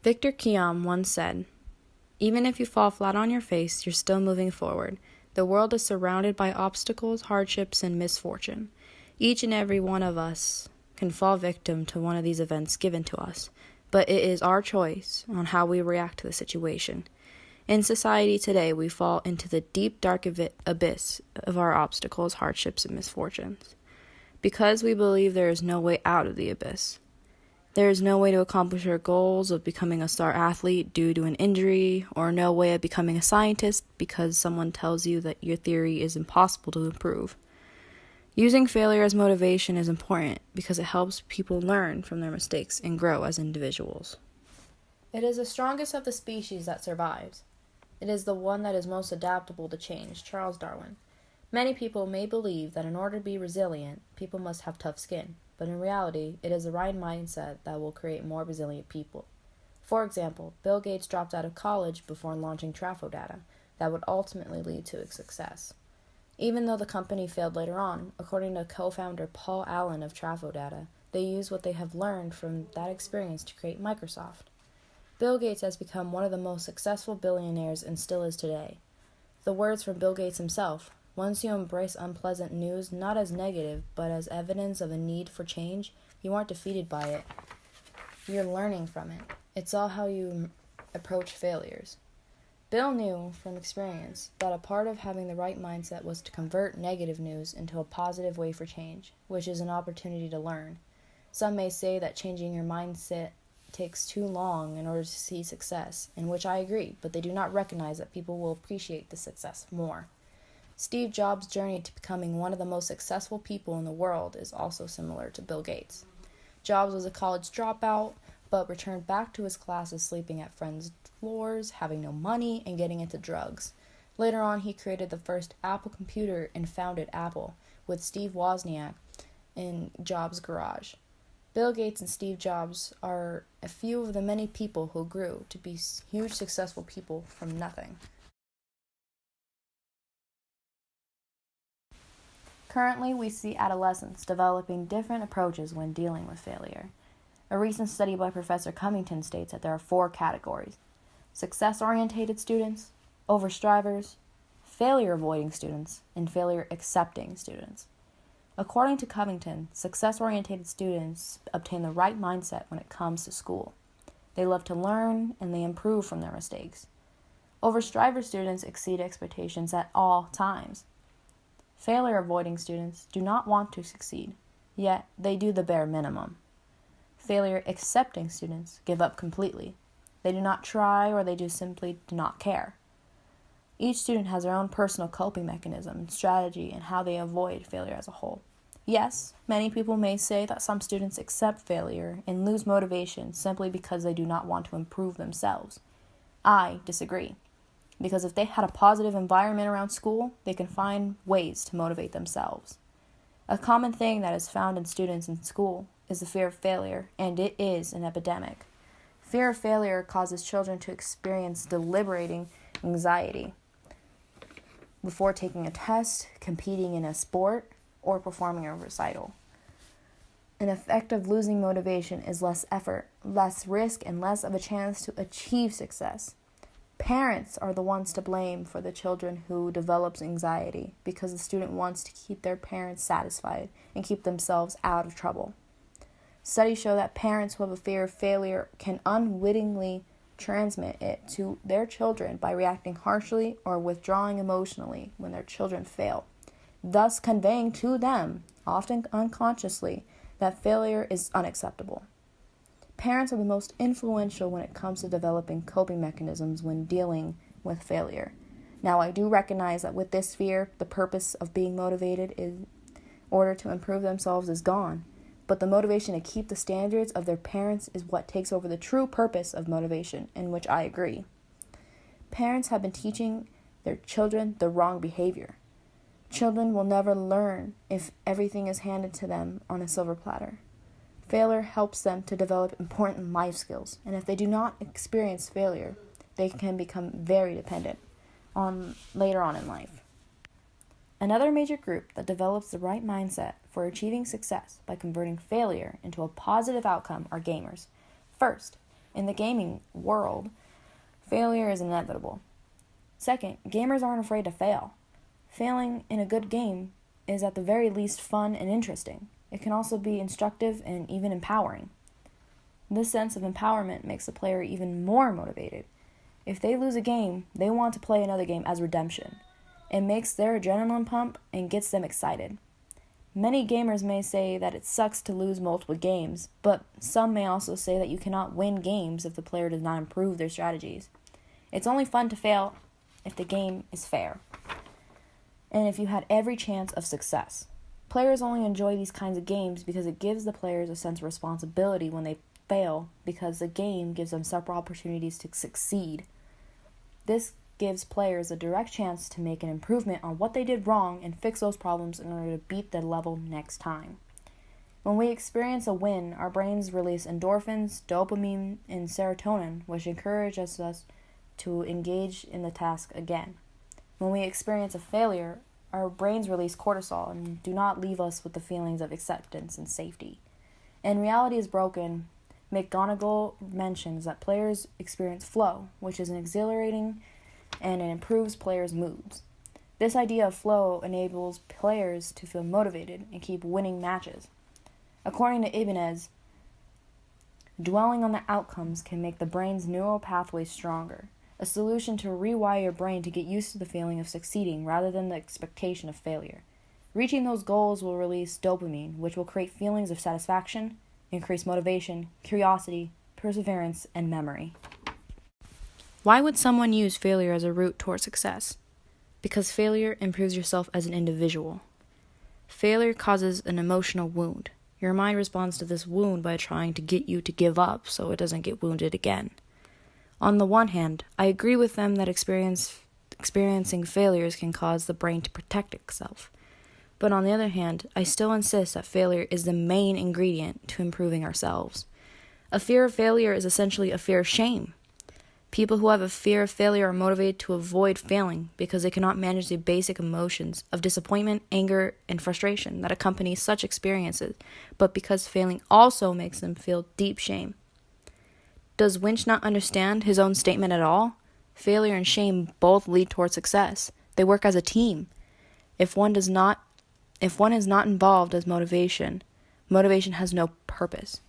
Victor Kiam once said, "Even if you fall flat on your face, you're still moving forward. The world is surrounded by obstacles, hardships, and misfortune. Each and every one of us can fall victim to one of these events given to us, but it is our choice on how we react to the situation. In society today, we fall into the deep, dark abyss of our obstacles, hardships, and misfortunes, because we believe there is no way out of the abyss. There is no way to accomplish our goals of becoming a star athlete due to an injury, or no way of becoming a scientist because someone tells you that your theory is impossible to improve. Using failure as motivation is important because it helps people learn from their mistakes and grow as individuals. It is the strongest of the species that survives. It is the one that is most adaptable to change. Charles Darwin. Many people may believe that in order to be resilient, people must have tough skin, but in reality, it is the right mindset that will create more resilient people. For example, Bill Gates dropped out of college before launching Trafodata that would ultimately lead to its success. Even though the company failed later on, according to co-founder Paul Allen of Trafodata, they used what they have learned from that experience to create Microsoft. Bill Gates has become one of the most successful billionaires and still is today. The words from Bill Gates himself: "Once you embrace unpleasant news not as negative, but as evidence of a need for change, you aren't defeated by it. You're learning from it. It's all how you approach failures." Bill knew from experience that a part of having the right mindset was to convert negative news into a positive way for change, which is an opportunity to learn. Some may say that changing your mindset takes too long in order to see success, in which I agree, but they do not recognize that people will appreciate the success more. Steve Jobs' journey to becoming one of the most successful people in the world is also similar to Bill Gates. Jobs was a college dropout, but returned back to his classes sleeping at friends' floors, having no money, and getting into drugs. Later on, he created the first Apple computer and founded Apple with Steve Wozniak in Jobs' garage. Bill Gates and Steve Jobs are a few of the many people who grew to be huge successful people from nothing. Currently, we see adolescents developing different approaches when dealing with failure. A recent study by Professor Cummington states that there are 4 categories: success-oriented students, overstrivers, failure-avoiding students, and failure-accepting students. According to Covington, success-oriented students obtain the right mindset when it comes to school. They love to learn, and they improve from their mistakes. Overstriver students exceed expectations at all times. Failure-avoiding students do not want to succeed, yet they do the bare minimum. Failure-accepting students give up completely. They do not try, or they do simply do not care. Each student has their own personal coping mechanism and strategy and how they avoid failure as a whole. Yes, many people may say that some students accept failure and lose motivation simply because they do not want to improve themselves. I disagree, because if they had a positive environment around school, they can find ways to motivate themselves. A common thing that is found in students in school is the fear of failure, and it is an epidemic. Fear of failure causes children to experience deliberating anxiety before taking a test, competing in a sport, or performing a recital. An effect of losing motivation is less effort, less risk, and less of a chance to achieve success. Parents are the ones to blame for the children who develops anxiety because the student wants to keep their parents satisfied and keep themselves out of trouble. Studies show that parents who have a fear of failure can unwittingly transmit it to their children by reacting harshly or withdrawing emotionally when their children fail, thus conveying to them, often unconsciously, that failure is unacceptable. Parents are the most influential when it comes to developing coping mechanisms when dealing with failure. Now, I do recognize that with this fear, the purpose of being motivated in order to improve themselves is gone, but the motivation to keep the standards of their parents is what takes over the true purpose of motivation, in which I agree. Parents have been teaching their children the wrong behavior. Children will never learn if everything is handed to them on a silver platter. Failure helps them to develop important life skills, and if they do not experience failure, they can become very dependent on later on in life. Another major group that develops the right mindset for achieving success by converting failure into a positive outcome are gamers. First, In the gaming world, failure is inevitable. Second, gamers aren't afraid to fail. Failing in a good game is at the very least fun and interesting. It can also be instructive and even empowering. This sense of empowerment makes the player even more motivated. If they lose a game, they want to play another game as redemption. It makes their adrenaline pump and gets them excited. Many gamers may say that it sucks to lose multiple games, but some may also say that you cannot win games if the player does not improve their strategies. It's only fun to fail if the game is fair, and if you had every chance of success. Players only enjoy these kinds of games because it gives the players a sense of responsibility when they fail, because the game gives them several opportunities to succeed. This gives players a direct chance to make an improvement on what they did wrong and fix those problems in order to beat the level next time. When we experience a win, our brains release endorphins, dopamine, and serotonin, which encourages us to engage in the task again. When we experience a failure, our brains release cortisol and do not leave us with the feelings of acceptance and safety. And reality is broken. McGonagall mentions that players experience flow, which is exhilarating and it improves players' moods. This idea of flow enables players to feel motivated and keep winning matches. According to Ibanez, dwelling on the outcomes can make the brain's neural pathways stronger, a solution to rewire your brain to get used to the feeling of succeeding rather than the expectation of failure. Reaching those goals will release dopamine, which will create feelings of satisfaction, increase motivation, curiosity, perseverance, and memory. Why would someone use failure as a route toward success? Because failure improves yourself as an individual. Failure causes an emotional wound. Your mind responds to this wound by trying to get you to give up so it doesn't get wounded again. On the one hand, I agree with them that experiencing failures can cause the brain to protect itself. But on the other hand, I still insist that failure is the main ingredient to improving ourselves. A fear of failure is essentially a fear of shame. People who have a fear of failure are motivated to avoid failing because they cannot manage the basic emotions of disappointment, anger, and frustration that accompany such experiences, but because failing also makes them feel deep shame. Does Winch not understand his own statement at all? Failure and shame both lead toward success. They work as a team. If one is not involved as motivation has no purpose.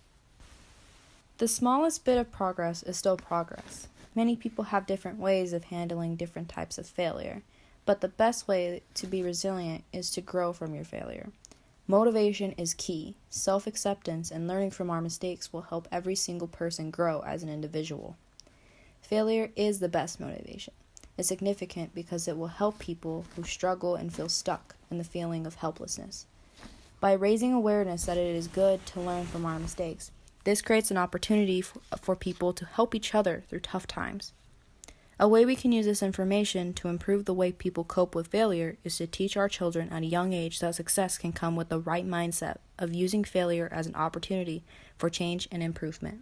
The smallest bit of progress is still progress. Many people have different ways of handling different types of failure, but the best way to be resilient is to grow from your failure. Motivation is key. Self-acceptance and learning from our mistakes will help every single person grow as an individual. Failure is the best motivation. It's significant because it will help people who struggle and feel stuck in the feeling of helplessness. By raising awareness that it is good to learn from our mistakes, this creates an opportunity for people to help each other through tough times. A way we can use this information to improve the way people cope with failure is to teach our children at a young age that success can come with the right mindset of using failure as an opportunity for change and improvement.